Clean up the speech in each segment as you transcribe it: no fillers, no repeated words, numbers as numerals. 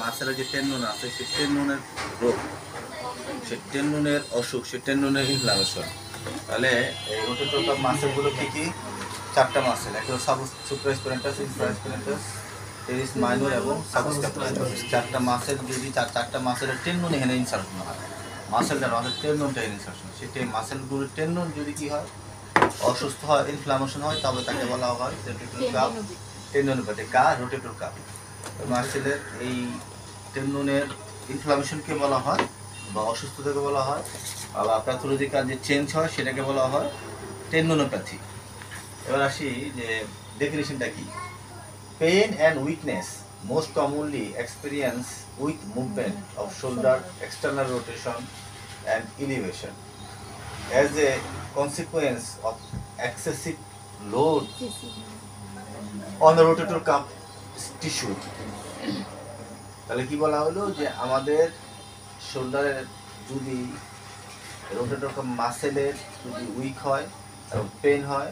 মাসেলের যে টেন্ডন আছে সেই টেন্ডনের রোগ, সেই টেন্ডনের অসুখ, সেই টেন্ডনের ইনফ্লামেশন। তাহলে এই রোটেটর কাপ মাসেলগুলো কী কী? চারটা মাসেল, একটা সুপ্রাস্পিরেন্টাস, ইনফ্রাস্পিরেন্টাস, টেরিস মাইনর এবং সাবস্ক্যাপুলারিস। চারটা মাসেল যদি চারটা মাসেলের টেন্ডন এখানে ইনসার্শন হয়, মাসেলটা আমাদের টেন্ডনটা এখানে ইনসার্শন, সেই মাসেলগুলোর টেন্ডন যদি কী হয়, অসুস্থ হয়, ইনফ্লামেশন হয়, তবে তাকে বলা হয় রোটেটর কাপ টেন্ডনোপ্যাথি। রোটেটর কাপ মাসেলের এই টেন্ডনের ইনফ্লামেশনকে বলা হয় বা অসুস্থতাকে বলা হয়, আবার প্যাথোলজিক্যাল যে চেঞ্জ হয় সেটাকে বলা হয় টেন্ডনোপ্যাথি। এবার আসি যে ডেফিনিশনটা কি। Pain and weakness most commonly experience with movement off shoulder external rotation and elevation as a consequence of excessive load on the rotator cuff tissue. তাহলে কি বলা হলো যে আমাদের শোল্ডারের যদি রোটেটর কাপ মাসেলের যদি উইক হয় এবং পেন হয়,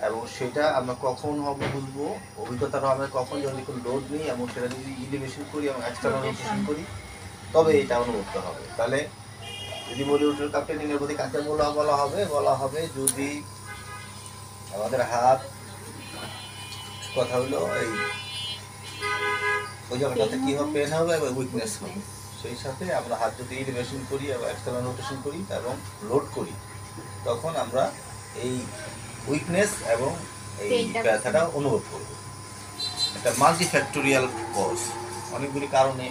এবং সেটা আমরা কখন হবে বুঝবো, অভিজ্ঞতাটা হবে কখন, যদি কোনো লোড নেই এবং সেটা যদি ইলিভেশন করি এবং এক্সটার্নাল রোটেশন করি তবে এটা অনুভূত হবে। তাহলে যদি বলি রোটেটর কাপ টেন্ডনের প্রতি কাকে বলা হবে যদি আমাদের হাত, কথা হলো এই ওই জায়গাটাতে কী হবে, পেন হবে এবং উইকনেস হবে। সেই সাথে আমরা হাত যদি ইলিভেশন করি এবং এক্সটার্নাল রোটেশন করি এবং লোড করি তখন আমরা এই উইকনেস এবং এই ব্যথাটা অনুভব করব। একটা মাল্টিফ্যাক্টোরিয়াল কজ, অনেকগুলি কারণে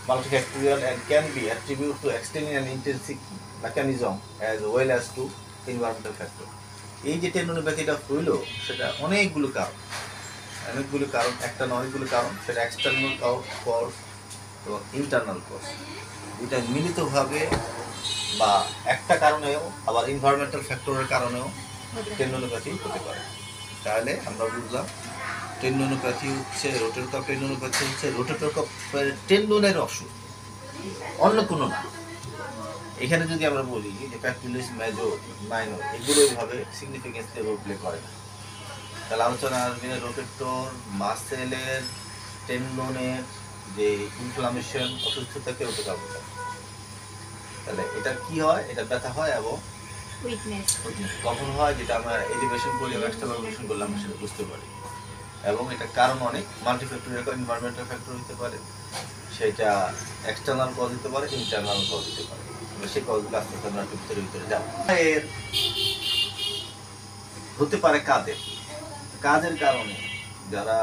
multifactorial and can be attributed to external and intrinsic mechanism as well as to environmental factor. এই যে টেন্ডনোপ্যাথিটা হইল সেটা অনেকগুলো কারণ, একটা নয় অনেকগুলো কারণ। সেটা এক্সটার্নাল কজ এবং ইন্টারনাল কজ, দুইটা মিলিতভাবে বা একটা কারণেও আবার এনভায়রনমেন্টাল ফ্যাক্টরের কারণেও টেন্ডনোপ্যাথি হতে পারে। তাহলে আমরা বুঝলাম টেন্ডনোপ্যাথি হচ্ছে রোটেটর কাপ টেন্ডনোপ্যাথি হচ্ছে রোটেটর কাপের টেন্ডনের অসুখ, অন্য কোনো না। এখানে যদি আমরা বলি যে প্যাক্টিলিস মেজর মাইনর এগুলো এইভাবে সিগনিফিকেন্সলি রোল প্লে করে না। তাহলে আলোচনা আসবে রোটেটর মাসেলের টেন্ডনের যে ইনফ্লামেশন, অসুস্থতাকে রোটেটর কাপ। তাহলে এটা কি হয়, এটা ব্যথা হয় এবং উইকনেস কখন হয়, যেটা আমরা এলিভেশন করি এবং এক্সটার্নাল রোটেশন করলে আমরা সেটা বুঝতে পারি। এবং এটা কারণ অনেক মাল্টিফ্যাক্টোরিয়াল, এনভায়রনমেন্টাল ফ্যাক্টর হতে পারে, সেটা এক্সটার্নাল কজ হতে পারে, ইন্টারনাল কজ হতে পারে। সেই কজগুলো আস্তে আস্তে আমরা ভিতরে যাব। এর হতে পারে কাজের কারণে, যারা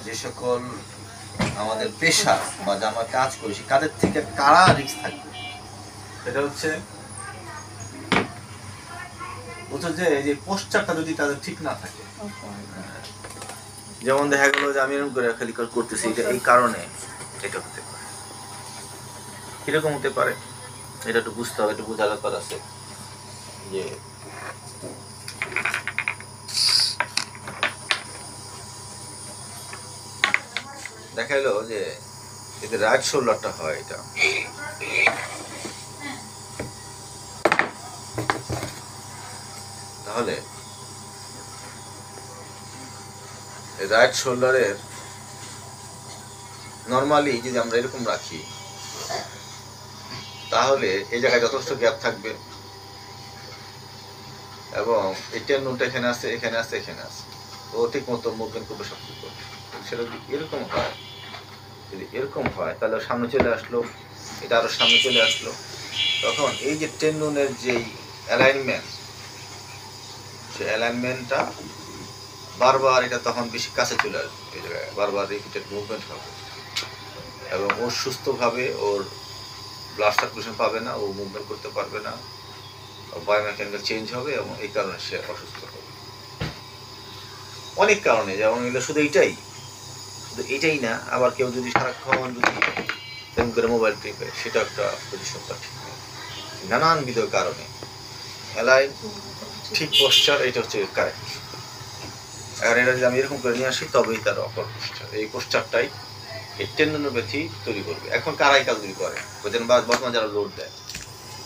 যে সকল আমাদের পেশা বা যা আমরা কাজ করি সেই কাজের থেকে কারা রিস্ক থাকবে, সেটা হচ্ছে যে পোস্টারটা যদি তাদের ঠিক না থাকে। যেমন দেখা গেল যে আমি এরকম করে খালি করতেছি, এটা এই কারণে এটা হতে পারে। কিরকম হতে পারে এটা একটু বুঝতে হবে, একটু বোঝার ব্যাপার আছে। যে দেখা গেল যে এদের রাইট শোল্ডারটা হয় এটা, তাহলে রাইট শোল্ডারের নর্মালি যদি আমরা এরকম রাখি তাহলে এই জায়গায় যথেষ্ট গ্যাপ থাকবে এবং এই টেন্ডনটা এখানে আছে, ও ঠিক মতো মুভমেন্ট করবে, সব কিছু করবে। সেটা যদি এরকম হয় তাহলে সামনে চলে আসলো, এটা আরো সামনে চলে আসলো, তখন এই যে টেন্ডনের যেই অ্যালাইনমেন্ট, সেই অ্যালাইনমেন্টটা বারবার এটা তখন বেশি কাছে চলে আসবে, এই জায়গায় বারবার রিপিটেড মুভমেন্ট হবে এবং ও সুস্থভাবে ওর ব্লাড সার্কুলেশন পাবে না, ও মুভমেন্ট করতে পারবে না, বায়োমেকানিক্যাল চেঞ্জ হবে এবং এই কারণে সে অসুস্থ হবে। অনেক কারণে, যেমন শুধু এটাই না, আবার কেউ যদি সারাক্ষণ যদি তেমন করে মোবাইল টিপে সেটা একটা পজিশনটা ঠিক নেই, নানানবিধ কারণে অ্যালাইন ঠিক পোস্টার এটা হচ্ছে কারেক্ট। আর এটা যদি আমি এরকম করে নিয়ে আসি তবেই তার অপর পোস্টার, এই পোস্টারটাই এই টেন্ডনোপ্যাথি তৈরি করবে। এখন কারাই কাজগুলি করে, বর্তমানে যারা লোড দেয়,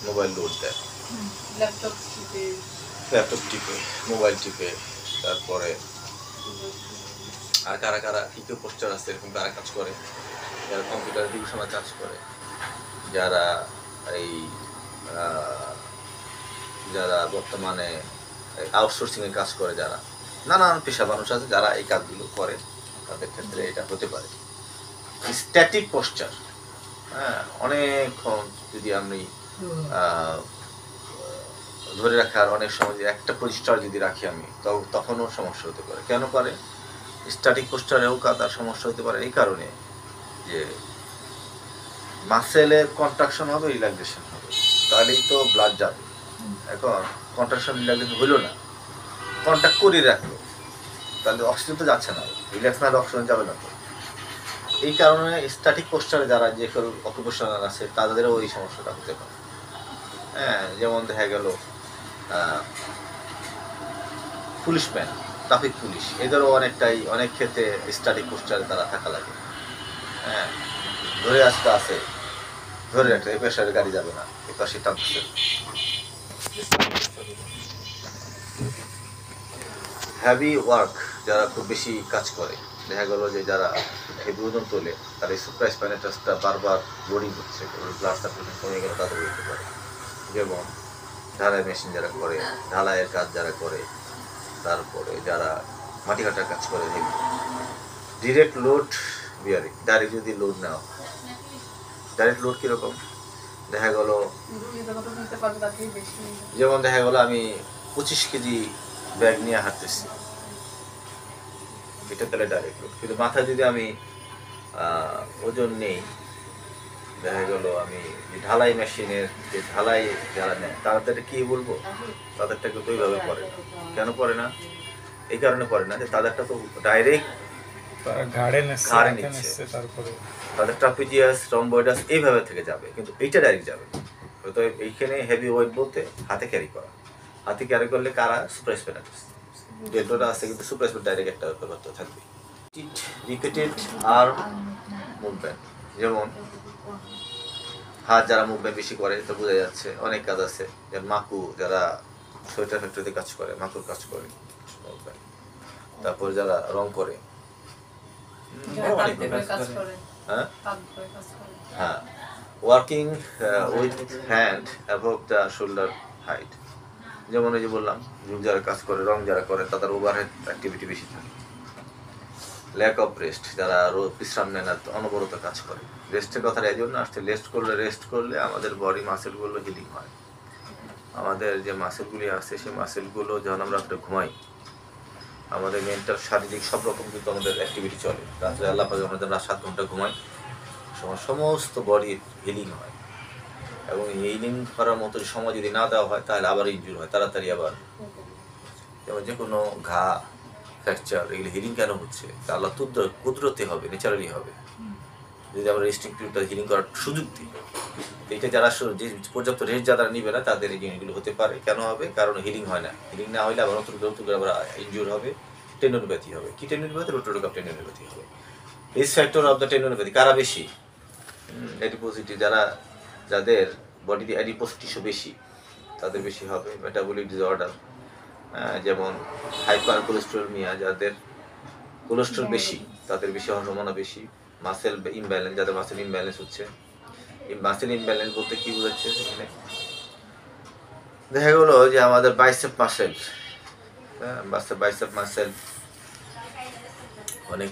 মোবাইল লোড দেয়, ল্যাপটপ টিপে, মোবাইল টিপে, তারপরে আর কারা কি পোস্টার আছে এরকম কারা কাজ করে, যারা কম্পিউটার ডিভিশনে কাজ করে, যারা এই যারা বর্তমানে আউটসোর্সিংয়ে কাজ করে, যারা নানান পেশা মানুষ আছে যারা এই কাজগুলো করে, তাদের ক্ষেত্রে এটা হতে পারে। স্ট্যাটিক পোস্টার, হ্যাঁ, অনেকক্ষণ যদি আমি ধরে রাখার অনেক সময় যে একটা পোস্টার যদি রাখি আমি, তখনও সমস্যা হতে পারে। কেন পারে? স্ট্যাটিক পোস্টারেও তার সমস্যা হতে পারে এই কারণে যে মাসেলের কন্ট্রাকশন হবে, রিল্যাক্সেশন হবে, তাহলেই তো ব্লাড যাবে। এখন কন্ট্রাকশন রিল্যাক্সেশন হইল না, কন্ট্যাক্ট করে রাখলো, তাহলে অক্সিজেন তো যাচ্ছে না, রিল্যাক্স না অক্সিজেন যাবে না তো। এই কারণে স্ট্যাটিক পোস্টারে যারা যে কেউ অকুপেশনাল আছে তাদেরও ওই সমস্যাটা হতে পারে। হ্যাঁ, যেমন দেখা গেল পুলিশম্যান, ট্রাফিক পুলিশ, এদেরও অনেক ক্ষেত্রে স্ট্যাটিক পোস্টারে তারা থাকা লাগে। হ্যাঁ, ধরে আসতে আছে, ধরে রাখতে এই পেশারের গাড়ি যাবে না, এই পাশে টানছে। হ্যাভি ওয়ার্ক, যারা খুব বেশি কাজ করে, দেখা গেল যে যারা হেভি ওজন তোলে, তার এই সুপ্রাইস প্যানেটাসটা বারবার লোডিং হচ্ছে, ব্লাড সার্কুলেশন কমে গেলে তাদের হতে পারে। যেমন ঢালাই মেশিন যারা করে, ঢালাইয়ের কাজ যারা করে, তারপরে যারা মাটি কাটার কাজ করে, heavy direct load bearing, direct যদি লোড নেওয়া, ডাইরেক্ট লোড কীরকম? দেখা গেল যেমন দেখা গেল আমি 25 কেজি ব্যাগ নিয়ে হাঁটতেছি, এটা তাহলে ডাইরেক্ট লোড। কিন্তু মাথায় যদি আমি ওজন নেই, দেখা গেল আমি ঢালাই মেশিনের যে ঢালাই যারা নেয় তাদের কি বলবো, তাদেরটা কিন্তু ওইভাবে করে না। কেন করে না? এই কারণে করে না যে তাদেরটা তো ডাইরেক্ট ঘাড়ে নিচ্ছে, তারপরে তাদের ট্রাপিজিয়াস, রম্বয়েডাস এইভাবে থেকে যাবে, কিন্তু এইটা ডাইরেক্ট যাবে। তো এইখানে হেভি ওয়েট বলতে হাতে ক্যারি করা, হাতে ক্যারি করলে কারা? সুপ্রাইস প্যানেটাস, ডেল্টোটা আছে, কিন্তু সুপ্রাইস ডাইরেক্ট একটা ব্যাপার থাকবে। রিপিটেড আর্ম মুভমেন্ট, যেমন হাত যারা মুভমেন্ট বেশি করে, তো বোঝা যাচ্ছে অনেক কাজ আছে। যেমন মাকু, যারা সোয়েটার ফ্যাক্টরিতে কাজ করে, মাকুর কাজ করে, তারপর যারা রং করে, হ্যাঁ, working with hand above the shoulder height, যেমন এই যে বললাম, যারা কাজ করে, রং যারা করে, তাদের ওভারহেড অ্যাক্টিভিটি বেশি থাকে। ল্যাক অফ রেস্ট, যারা বিশ্রাম নেয় না, অনবরত কাজ করে। রেস্টের কথাটা এই জন্য আসছে, রেস্ট করলে আমাদের বডি মাসেলগুলো হিলিং হয়। আমাদের যে মাসেলগুলি আছে, সেই মাসেলগুলো যখন আমরা ঘুমাই, আমাদের মেন্টাল, শারীরিক সব রকম কিন্তু আমাদের অ্যাক্টিভিটি চলে। রাত্রে আল্লাহ পাক আমাদের 7 ঘন্টা ঘুমাই, সমস্ত বডির হিলিং হয়। এবং হিলিং করার মতো সময় যদি না দেওয়া হয়, তাহলে আবার ইনজুর হয় তাড়াতাড়ি। আবার যেমন যে কোনো ঘা, ফ্র্যাকচার, এগুলো হিলিং কেন হচ্ছে? তা আল্লাহ কুদরতি হবে, ন্যাচারালি হবে, যদি আমরা রেস্টিং পিরিয়ডটা হিলিং করার সুযোগ দিই। এইটা যারা যে পর্যাপ্ত রেস্ট যারা নিবে না, তাদের এই জিনিসগুলো হতে পারে। কেন হবে? কারণ হিলিং হয় না। হিলিং না হলে আবার নতুন করে আবার ইনজুর হবে, টেন্ডনোপ্যাথি হবে। কি টেন্ডনোপ্যাথি? রোটাটোকাপ টেন্ডনোপ্যাথি হবে। রিস্ক ফ্যাক্টর অফ দ্য টেন্ডনোপ্যাথি কারা বেশি? অ্যাডিপোসিটি, যাদের বডিতে অ্যাডিপোসিটিসও বেশি, তাদের বেশি হবে। মেটাবলিক ডিসঅর্ডার, যেমন হাইপার কোলেস্টেরমিয়া, যাদের কোলেস্ট্রল বেশি, তাদের বেশি হওয়ার সম্ভাবনা বেশি। মাসেল ইমব্যালেন্স, যাদের মাসেল ইমব্যালেন্স হচ্ছে। এই মাসেল ইমব্যালেন্স বলতে কি বোঝাচ্ছে? এখানে দেখা গেলো যে আমাদের বাইসেপ মাসেল, বাইসেপ মাসেল অনেক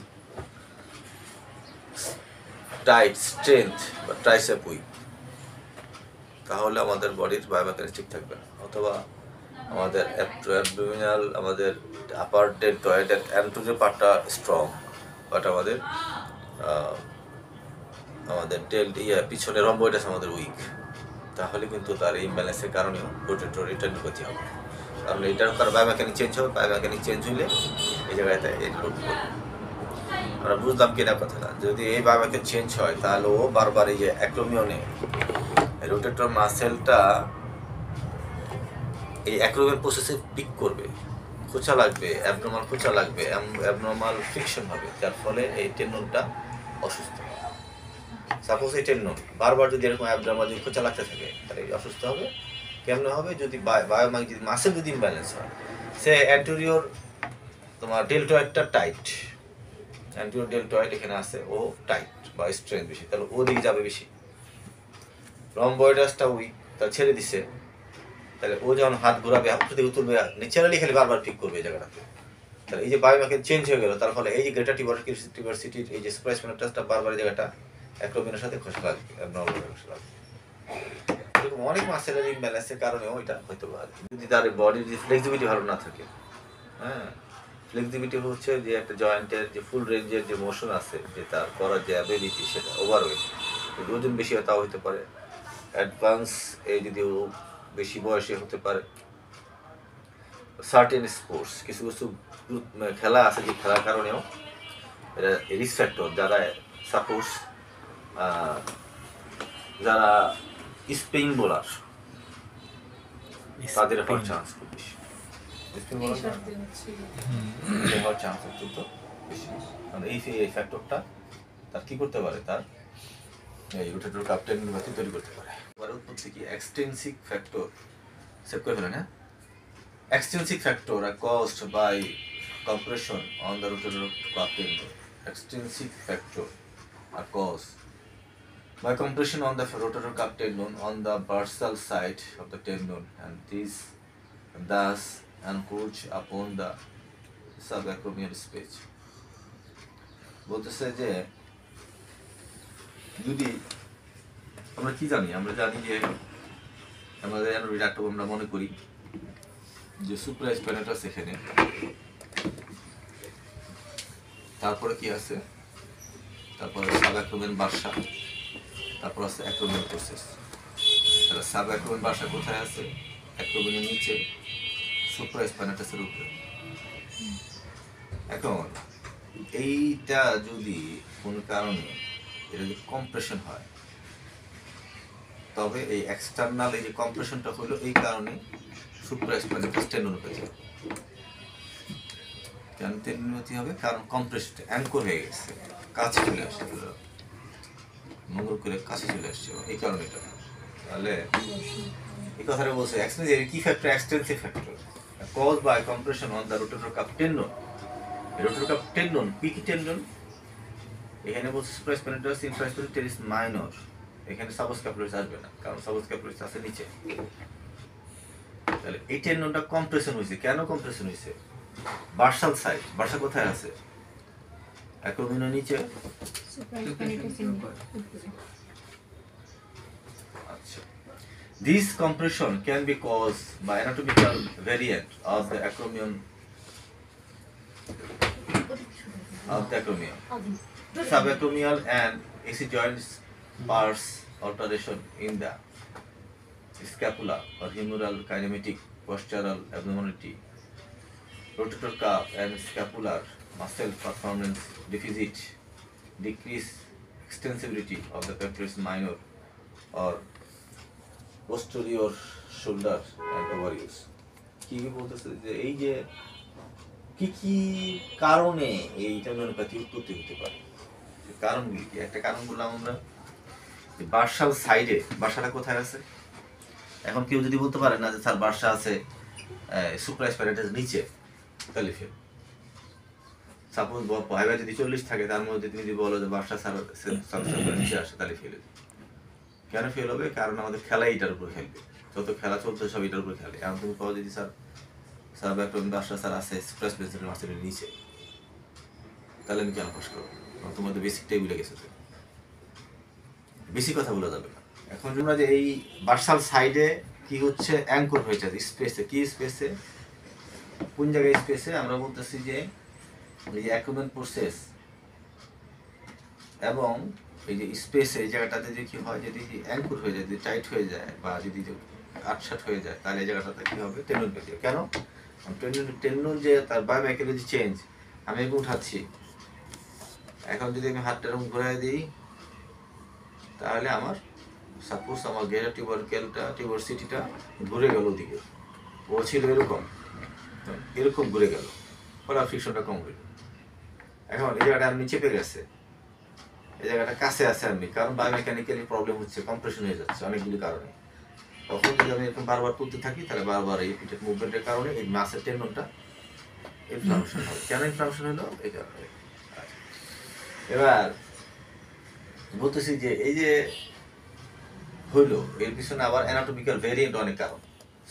টাইট, স্ট্রেংথ, বা ট্রাইসেপ উইক, তাহলে আমাদের বডির বায়োমেকানিক্স ঠিক থাকবে না। অথবা আমাদের অ্যাবডোমিনাল, আমাদের আপার ডেল্টয়েডের অ্যান্টোরিয়র পার্টটা স্ট্রং, বাট আমাদের পিছনে রম্বয়েডাস আমাদের উইক, তাহলে কিন্তু তার ইমব্যালেন্সের কারণেও রোটেটরি টেন্ডনোপ্যাথি হবে। কারণ এটার কারণ বায়োমেকানিক চেঞ্জ হবে, বায়োমেকানিক চেঞ্জ হলে এই জায়গাতে এই লোড করবে। আমরা বুঝলাম কিনা কথাটা? যদি এই বায়োমেকানিক চেঞ্জ হয়, তাহলে ও বারবার এই যে অ্যাক্রোমিয়নে রোটেটর মাসেলটা এই অ্যাক্রোমিয়ন প্রসেসে পিক করবে, খোঁচা লাগবে, অ্যাবনর্মাল খোঁচা লাগবে, অ্যাবনর্মাল ফ্রিকশন হবে, যার ফলে এই টেন্ডনটা অসুস্থ হবে। সাপোজ এই টেন্ডন বারবার যদি এরকম অ্যাবনর্মাল যদি খোঁচা লাগতে থাকে, তাহলে অসুস্থ হবে। কেমন হবে? যদি যদি মাসেল যদি ইমব্যালেন্স হয়, সে অ্যান্টেরিয়র তোমার ডেল্টয়েডটা টাইট, অ্যান্টেরিয়র ডেল্টয়েড এখানে আছে, ও টাইট, বা স্ট্রেংথ বেশি, তাহলে ওদিকে যাবে বেশি। রম্বয়েডাসটা উইক, তার ছেড়ে দিচ্ছে, তাহলে ও যখন হাত ঘোরাবে, হাত থেকে তুলবে, ন্যাচারালি খালি বারবার পিক করবে এই জায়গাটাতে। তাহলে এই যে বায়োমেকানিজম চেঞ্জ হয়ে গেল, তার ফলে এই যে গ্রেটার টিউবারসিটির এই যে সুপ্রাস্পাইনাটাসটা বারবার এই জায়গাটা অ্যাক্রোমিনের সাথে ঘষা লাগবে, অ্যাবনর্মাল ঘষা লাগবে। এরকম অনেক মাসেলের ইমব্যালেন্সের কারণেও এটা হতে পারে। যদি তার বডির যে ফ্লেক্সিবিলিটি ভালো না থাকে, হ্যাঁ, ফ্লেক্সিবিলিটি হচ্ছে যে একটা জয়েন্টের যে ফুল রেঞ্জের যে মোশন আছে, যে তার করার যে অ্যাবিলিটি, সেটা ওভারওয়েট, যদি ওজন বেশি হয় তাও হতে পারে। অ্যাডভান্স এই যদি ও বেশি বয়সে হতে পারে। সার্টেন স্পোর্টস, কিছু কিছু খেলা আছে যে খেলার কারণেও এটা রিস্ক ফ্যাক্টর। যারা সাপোজ যারা স্পিন বোলার, তাদের হওয়ার চান্স খুব বেশি। স্পিন বোলার হওয়ার চান্স অত্যন্ত বেশি, কারণ এই ফ্যাক্টরটা তার কি করতে পারে, তার এই রোটেটর কাপ টেন্ডনপ্যাথি তৈরি করতে পারে। এবার উৎপত্তি কি এক্সটেন্সিভ ফ্যাক্টর, সেভ করে ফেলেন, হ্যাঁ। Extrinsic factors are caused by compression on the rotator cuff tendon. Extrinsic factors are caused by compression on the rotator cuff tendon on the dorsal side of the tendon, and this thus encroach upon the subacromial space. বলতেছে যে যদি আমরা কি জানি, আমরা জানি যে আমাদের অ্যানোরিডাক্টম আমরা মনে করি যে সুপ্রাস্পাইনাটাস এখানে, তারপরে কি আছে, তারপরে সাবঅ্যাক্রোমিয়াল বার্সা, তারপর আছে অ্যাক্রোমিয়াল প্রসেস। তাহলে সাবঅ্যাক্রোমিয়াল বার্সা কোথায় আছে? অ্যাক্রোমিয়ালের নিচে, সুপ্রাস্পাইনাটাসের উপরে। এখন এইটা যদি কোনো কারণে এটা যদি কম্প্রেশন হয়, তবে এই এক্সটার্নাল এই যে কম্প্রেশনটা হলো এই কারণে সুপ্রাস্পাইনাটাস টেন্ডনোপ্যাথি। কেন টেন্ডনোপ্যাথি হবে? কারণ কম্প্রেশন অ্যাঙ্কর হয়ে গেছে, কাছে চলে আসছে, নোংর করে কাছে চলে আসছে, এই কারণে এটা। তাহলে এই কথাটা বলছে কি factor? Extensive factor caused by compression on the rotator cuff tendon. rotator cuff tendon কি কি টেন্ডন? এখানে বলছে সুপ্রাস্পাইনাটাস ইনফ্রাস্পাইনাটাস মাইনর, এখানে সাবস্ক্যাপুলারিস আসবে না, কারণ সাবস্ক্যাপুলারিস আছে নিচে। তাহলে এই টেন্ডনটা কম্প্রেশন হয়েছে। কেন কম্প্রেশন হয়েছে? বার্সাল সাইড, বার্সা কোথায় আছে? অ্যাক্রোমিয়ালের নিচে। আচ্ছা, this compression can be caused by anatomical variant of the acromion subacromial and AC joints pars alteration in the scapula or humeral kinematic postural abnormality, rotator cuff and scapular muscle performance deficit, decrease extensibility of the pectoralis minor or posterior shoulder and ovaries. কি বলতেছে যে এই যে কি কি কারণে এই টেন্ডনোপ্যাথি উৎপত্তি হতে পারে, কারণগুলি কি? একটা কারণ বললাম আমরা, বার্সাল সাইডে। বার্সাটা কোথায় আছে? এখন কেউ যদি বলতে পারে না যে স্যার বার্সা আছে সুপ্রাস্পাইনাটাস নিচে, তাহলে ফেল। সাপোজ ভাইবা যদি 40 থাকে, তার মধ্যে তুমি যদি বলো যে বার্সা নিচে আসে, তাহলে ফেল। কেন ফেল হবে? কারণ আমাদের খেলা এটার উপর খেলবে, যত খেলা চলছে সব এটার উপর খেলে। এখন তুমি পাও যদি স্যার সাবঅ্যাক্রোমিয়াল বার্সা স্যার আছে সুপ্রাস্পাইনাটাস মাসেলের নিচে, তাহলে আমি কেন পাস করবো? তোমাদের বেসিকটাই ভুলে গেছো, বেশি কথা বলা যাবে না। এখন আমরা যে এই বার্সাল সাইডে কি হচ্ছে, অ্যাঙ্কর হয়ে যাচ্ছে স্পেসে। কি স্পেসে? কোন জায়গায় স্পেসে? আমরা বলতেছি যে এই যে অ্যাক্রোমিয়াল প্রসেস এবং এই যে স্পেসে এই জায়গাটাতে যে কি হয়, যদি অ্যাঙ্কর হয়ে যায়, যদি টাইট হয়ে যায় বা যদি আটসাট হয়ে যায়, তাহলে এই জায়গাটাতে কি হবে? টেন্ডনোপ্যাথি। কেন? টেন্ডন যে তার বায়োমেকানিজম চেঞ্জ। আমি এরকম উঠাচ্ছি, এখন যদি আমি হাতটা এরকম ঘুরাই দিই, তাহলে আমার সাপোজ আমার গ্রেটার টিউবারসিটিটা ঘুরে গেল ওদিকে, ও ছিল এরকম এরকম ঘুরে গেল, ফলে ফ্রিকশনটা কম হইল। এখন এই জায়গাটা আপনি চেপে গেছে, এই জায়গাটা কাছে আছে আপনি, কারণ বায়োমেকানিক্যালি প্রবলেম হচ্ছে, কম্প্রেশন হয়ে যাচ্ছে অনেকগুলি কারণে। তখন যদি আমি এরকম বারবার তুলতে থাকি, তাহলে বারবার এই রিপিটেড মুভমেন্টের কারণে এই মাসের টেন্ডনটা ইনফ্লামেশন হবে। কেন ইনফ্লামেশন হলো? এই কারণে। এবার বলতেছি যে এই যে হইলো এর পিছনে আবার অ্যানাটমিক্যাল ভেরিয়েন্ট অনেক কারণ।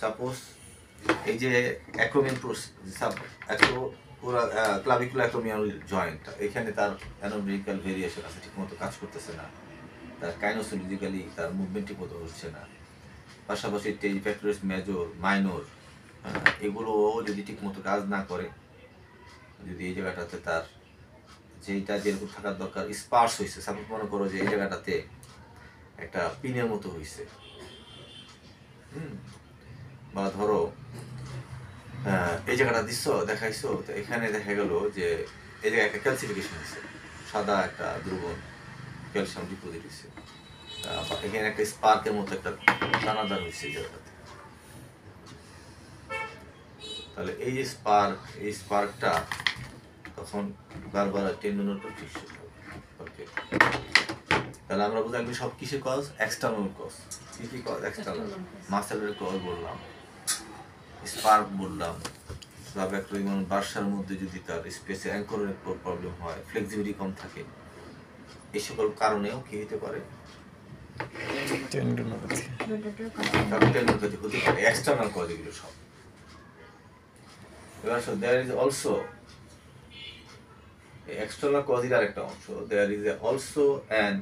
সাপোজ এই যে অ্যাক্রোমিয়ান পুরো ক্লাভিকুলার অ্যাক্রোমিয়াল জয়েন্টটা, এখানে তার অ্যানাটমিক্যাল ভেরিয়েশন আছে, ঠিকমতো কাজ করতেছে না, তার কাইনোসোলজিক্যালি তার মুভমেন্ট ঠিকমতো হচ্ছে না। পাশাপাশি টেরিফ্যাক্টরিস মেজর মাইনর এগুলো যদি ঠিকমতো কাজ না করে, যদি এই জায়গাটাতে তার যেটা যেরকম থাকার দরকার স্পার্স হয়েছে, সাপোজ মনে করো যে এই জায়গাটাতে একটা পিনের মতো হয়েছে, বা ধরো এই জায়গাটা দিচ্ছ দেখাইছো, তো এখানে দেখা গেল যে এই জায়গায় একটা ক্যালসিফিকেশন হয়েছে, সাদা একটা দ্রবণ ক্যালসিয়াম ডিপোজিট হয়েছে, এখানে একটা স্পার্কের মতো একটা দানাদার হয়েছে এই জায়গাটাতে। তাহলে এই যে এই স্পার্কটা তখন বারবার টেন্ডনের উপর ফিক্স হবে। ওকে, তাহলে আমরা বুঝলাম সব কিসের কজ? External cause. কি কি কজ? এক্সটার্নাল মাসেলের কজ বললাম, স্পার্ক বললাম, সাবঅ্যাক্রোমিয়াল বার্সার মধ্যে যদি তার স্পেসে অ্যাঙ্করের প্রবলেম হয়, ফ্লেক্সিবিলিটি কম থাকে, এই সকল কারণেও কি হতে পারে? টেন্ডনোপ্যাথি হতে পারে। এক্সটার্নাল কজ এগুলো সব। এবার there is also external cause এর আরেকটা অংশ, there is also an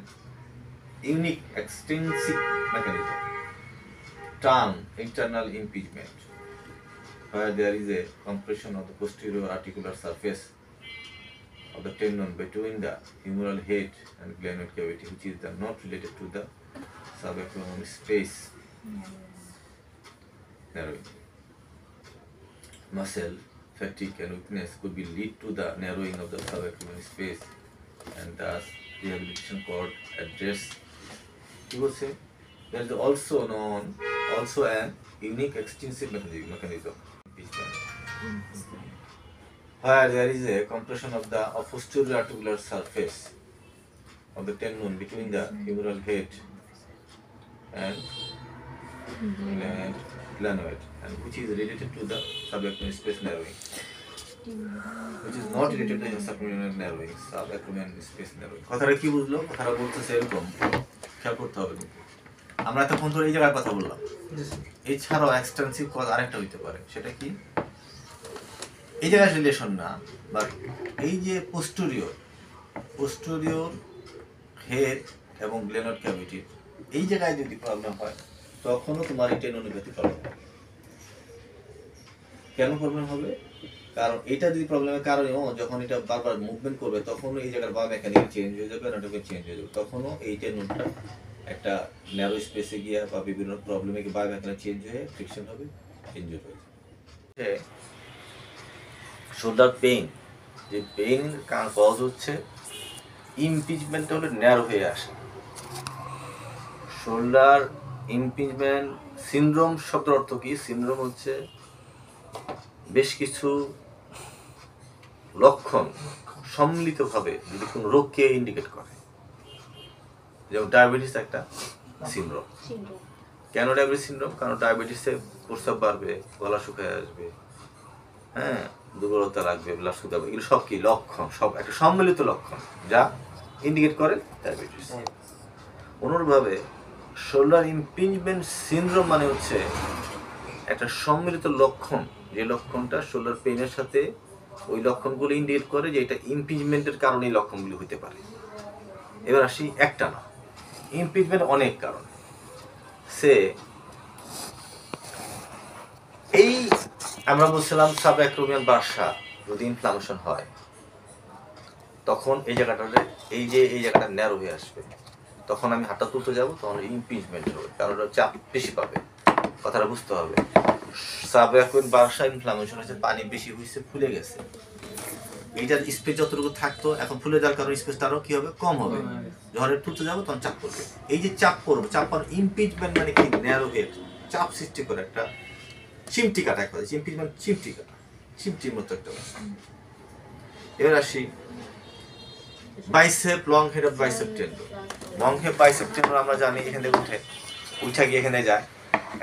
unique extrinsic mechanism termed internal impingement, where there is a compression of the posterior articular surface of the tendon between the humeral head and glenoid cavity, which is not related to the subacromial space narrowing. Muscle fatigue and weakness could be lead to the narrowing of the subacromial space, and thus rehabilitation could address. There is also an unique extrinsic mechanism where there is a compression of the posterior articular surface of the tendon between the humeral head and glenoid, and which is related to the subacromial space narrowing, which is not related to the subacromial narrowing, subacromial space narrowing. কথাটা কি বুঝলো? কথাটা বলতেছে এরকম, খেয়াল করতে হবে। আমরা এতক্ষণ ধরে এই জায়গার কথা বললাম, এছাড়াও এক্সটেন্সিভ কজ আরেকটা হইতে পারে। সেটা কি? এই জায়গায় রিলেশন না, বাট এই যে পোস্টেরিয়র হেড এবং গ্লেনয়েড ক্যাভিটি এই জায়গায় যদি প্রবলেম হয়, তখনও তোমার এই টেন্ডনোপ্যাথি প্রবলেম হবে। কেন প্রবলেম হবে? কারণ এটা যদি প্রবলেমের কারণেও যখন এটা বারবার মুভমেন্ট করবে, তখনও এই জায়গার বায়োমেকানিক্যাল চেঞ্জ হয়ে যাবে, অ্যানাটমিক্যাল চেঞ্জ হয়ে যাবে, তখনও এই টেন্ডনটা একটা ন্যারো স্পেসে গিয়ে বা বিভিন্ন প্রবলেমে বায়োমেকানিক্যাল চেঞ্জ হয়ে ফ্রিকশন হবে, ইনজুরি হয়ে যাবে। শোল্ডার পেইন, যে পেইন কজ হচ্ছে ইমপিঞ্জমেন্ট হলে ন্যারো হয়ে আসে। শোল্ডার ইমপিঞ্জমেন্ট সিনড্রোম শব্দের অর্থ কি? সিনড্রোম হচ্ছে বেশ কিছু লক্ষণ সম্মিলিতভাবে যদি কোনো রোগকে ইন্ডিকেট করে। যেমন ডায়াবেটিস একটা সিনড্রোম। কেন ডায়াবেটিস সিনড্রোম? কারণ ডায়াবেটিসে প্রস্রাব বাড়বে, গলা শুকায় আসবে, হ্যাঁ, দুর্বলতা লাগবে, ব্লাড শুকাবে, এগুলো সব কি লক্ষণ? সব একটা সম্মিলিত লক্ষণ যা ইন্ডিকেট করে ডায়াবেটিস। অনুরূপভাবে শোল্ডার ইমপিঞ্জমেন্ট সিনড্রোম মানে হচ্ছে একটা সম্মিলিত লক্ষণ, যে লক্ষণটা শোল্ডার পেইনের সাথে ওই লক্ষণগুলো ইন্ডিকেট করে যে এটা ইমপিঞ্জমেন্টের কারণে এই লক্ষণগুলো হতে পারে। এবার আসি, একটা না, ইমপিঞ্জমেন্ট অনেক কারণ। এই আমরা বলছিলাম সাবঅ্যাক্রোমিয়াল বার্সা যদি ইনফ্লামেশন হয়, তখন এই জায়গাটাতে এই জায়গাটা ন্যারো হয়ে আসবে, তখন আমি হাতটা তুলতে যাবো, তখন ইমপিঞ্জমেন্ট হবে, কারণ ওটা চাপ বেশি পাবে। কথাটা বুঝতে হবে। সাবঅ্যাক্রোমিয়াল বার্সা ইনফ্লামেশন হচ্ছে পানি বেশি হয়েছে, ফুলে গেছে, এইটার স্পেস যতটুকু থাকতো এখন ফুলে যাওয়ার কারণে স্পেসটা আরো কি হবে? কম হবে। যখন তুলতে যাবো তখন চাপ পড়বে। এই যে চাপ পড়বে, চাপ পাওয়ার ইমপিঞ্জমেন্ট মানে কি? ন্যারো হেড, চাপ সৃষ্টি করে একটা চিমটি কাটা, একটা ইমপিঞ্জমেন্ট চিমটি কাটা, চিমটির মতো একটা। এবার আসি bicep, long head of bicep tendon. Long head bicep tendon আমরা জানি এখান থেকে উঠে গিয়ে এখানে যায়।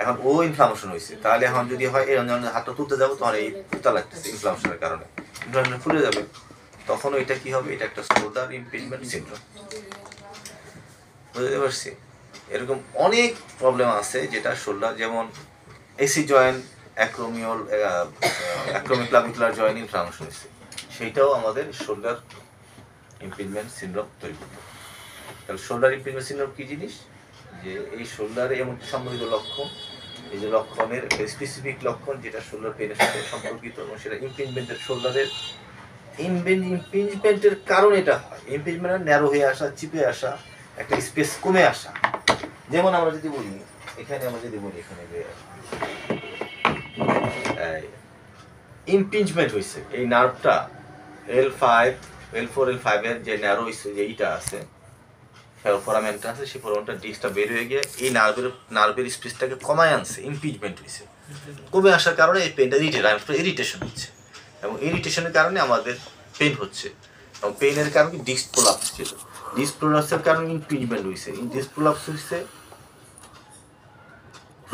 এখন ও ইনফ্লামেশন হয়েছে, তাহলে এখন যদি হয় এই হাতটা তুলতে যাবো, তখন এই ফুটা লাগতেছে ইনফ্লামেশনের কারণে, ইনফ্লামেশন ফুলে যাবে, তখন এটা কি হবে? এটা একটা শোল্ডার ইমপিঞ্জমেন্ট সিনড্রোম। বুঝতে পারছি? এরকম অনেক প্রবলেম আছে যেটা শোল্ডার, যেমন AC joint, acromioclavicular joint inflammation হয়েছে, সেইটাও আমাদের শোল্ডার ইমপিঞ্জমেন্ট সিনড্রোম তৈরি করবে। তাহলে শোল্ডার ইমপিঞ্জমেন্ট সিনড্রোম কী জিনিস? যে এই শোল্ডারে এমন সম্মিলিত লক্ষণ, এই যে লক্ষণের স্পেসিফিক লক্ষণ যেটা শোল্ডার পেনের সাথে সম্পর্কিত, এবং সেটা ইমপিঞ্জমেন্টের শোল্ডারের ইমপিঞ্জমেন্টের কারণে এটা হয়। ইমপিঞ্জমেন্ট ন্যারো হয়ে আসা, চিপে আসা, একটা স্পেস কমে আসা। যেমন আমরা যদি বলি এখানে, এখানে ইমপিঞ্জমেন্ট হয়েছে, এই নার্ভটা L5, L4, L5 এর যে ন্যারো হয়েছে, যে এইটা আছে ফোরামেনটা আছে, সেই ফোরামেনটা ডিস্কটা বের হয়ে গিয়ে এই নার্ভের স্পেসটাকে কমায় আনছে, ইমপিঞ্জমেন্ট হয়েছে। কমে আসার কারণে এই পেনটা ইরিটেশন হচ্ছে, এবং ইরিটেশনের কারণে আমাদের পেন হচ্ছে, এবং পেনের কারণে ডিস্ক প্রলাপস ছিল, ডিস্ক প্রলাপসের কারণে ইমপিঞ্জমেন্ট হয়েছে, ডিস্ক প্রলাপস হচ্ছে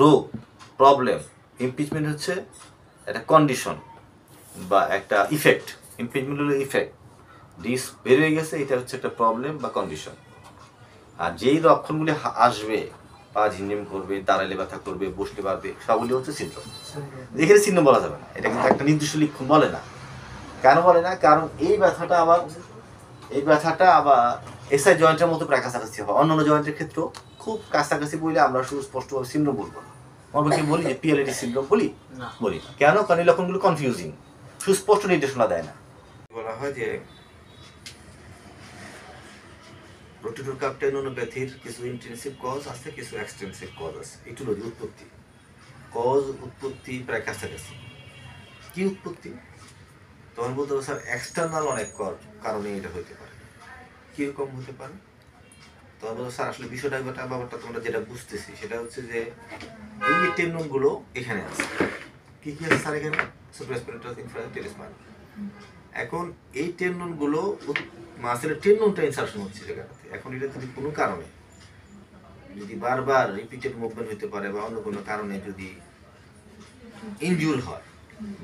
রোগ, প্রবলেম। ইমপিঞ্জমেন্ট হচ্ছে একটা কন্ডিশন বা একটা ইফেক্ট। ইমপিঞ্জমেন্ট হলো ইফেক্ট, ডিস্ক বের হয়ে গেছে, এটা হচ্ছে একটা প্রবলেম বা কন্ডিশন। আর যেই লক্ষণগুলি আসবে, পা ঝিমঝিম করবে, দাঁড়ালে ব্যথা করবে, বসলে পারবে, সবগুলি হচ্ছে সিনড্রোম। এখানে সিনড্রোম বলা যাবে না, এটা কিন্তু একটা নির্দিষ্ট লক্ষণ বলে না। কেন বলে না? কারণ এই ব্যথাটা আবার এসআই জয়েন্টের মতো প্রায় কাছাকাছি হয়। অন্যান্য জয়েন্টের ক্ষেত্রেও খুব কাছাকাছি বলে আমরা সুস্পষ্টভাবে সিনড্রোম বলবো না। আমরা কি বলি যে পিএলআইডি সিনড্রোম বলি না? কেন? কারণ এই লক্ষণগুলো কনফিউজিং, সুস্পষ্ট নির্দেশনা দেয় না। বলা হয় যে রোটেটর কাফ টেন্ডনোপ্যাথির কিছু ইন্টেনসিভ কজ আছে, কিছু এক্সটেনসিভ কজ আছে। একটু হলো উৎপত্তি প্রায় কাছাকাছি। কি উৎপত্তি? তখন বলতে হবে স্যার এক্সটার্নাল অনেক কারণে এটা হতে পারে। কিরকম হতে পারে? তখন বলতে স্যার আসলে ব্যাপারটা তোমরা যেটা বুঝতেছি সেটা হচ্ছে যে এই যে টেন্ডনগুলো এখানে আছে। কি কি আছে স্যার এখানে? সুপ্রাস্পিরাটাস, ইনফ্রাস, টেরিসমাস। এখন এই টেন্ডনগুলো মাসেলের টেন্ডনটা ইনসারশন হচ্ছে জায়গাটাতে। এখন এটা যদি কোনো কারণে যদি বারবার রিপিটেড মুভমেন্ট হতে পারে, বা অন্য কোনো কারণে যদি ইনজুর হয়,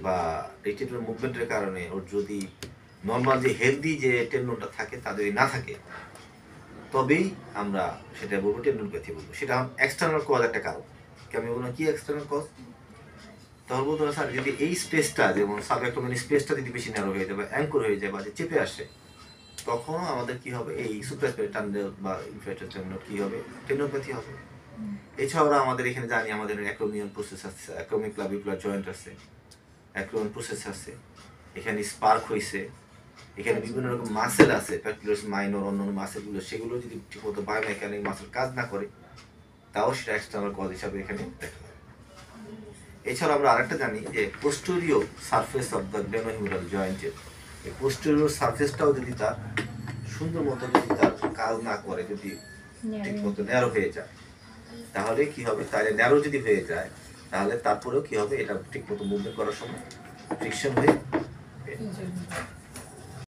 বা রিপিটেড মুভমেন্টের কারণে ওর যদি নর্মাল যে হেলদি যে টেন্ডনটা থাকে তা যদি না থাকে, তবেই আমরা সেটা বলবো টেন্ডনোপ্যাথি বলবো। সেটা এক্সটার্নাল কজ একটা কারণ। কি আমি বলবো কি এক্সটার্নাল কজ? তাহলে বলতে হবে স্যার যদি এই স্পেসটা, যেমন সাবঅ্যাবডোমিনাল স্পেসটা যদি বেশি ন্যারো হয়ে যায় বা অ্যাঙ্কর হয়ে যায় বা যে চেপে আসে, তখনও আমাদের কি হবে? এই সুপ্রাস্পিরাটাস টান্ডেল বা ইনফ্লেটেড টেন্ডন কি হবে? টেন্ডনোপ্যাথি হবে। এছাড়াও আমাদের এখানে জানি আমাদের অ্যাক্রোমিয়াল প্রসেস আছে, অ্যাক্রোমিক ক্লাভিকুলার জয়েন্ট আছে, অ্যাক্রোমিয়াল প্রসেস আছে, এখানে স্পার্ক হয়েছে, এখানে বিভিন্ন রকম মাসেল আছে, প্যাকুলাস মাইনর, অন্যান্য মাসেলগুলো, সেগুলো যদি ঠিকমতো বায়োমেকানিক মাসেল কাজ না করে, তাও সেটা এক্সটার্নাল কজ হিসাবে এখানে দেখা যায়। এছাড়া আমরা আরেকটা জানি যে পোস্টেরিয়র সারফেস অফ দ্য গ্লেনোহিমেরাল জয়েন্টের এই পোস্টেরিয়র সারফেসটাও যদি তার সুন্দর মতো যদি তার কাজ না করে, যদি ঠিক মতো ন্যারো হয়ে যায়, তাহলে কি হবে? তাহলে ন্যারো যদি হয়ে যায়, তাহলে তারপরেও কি হবে? এটা ঠিক মতো মুভমেন্ট করার সময় ফ্রিকশন হয়ে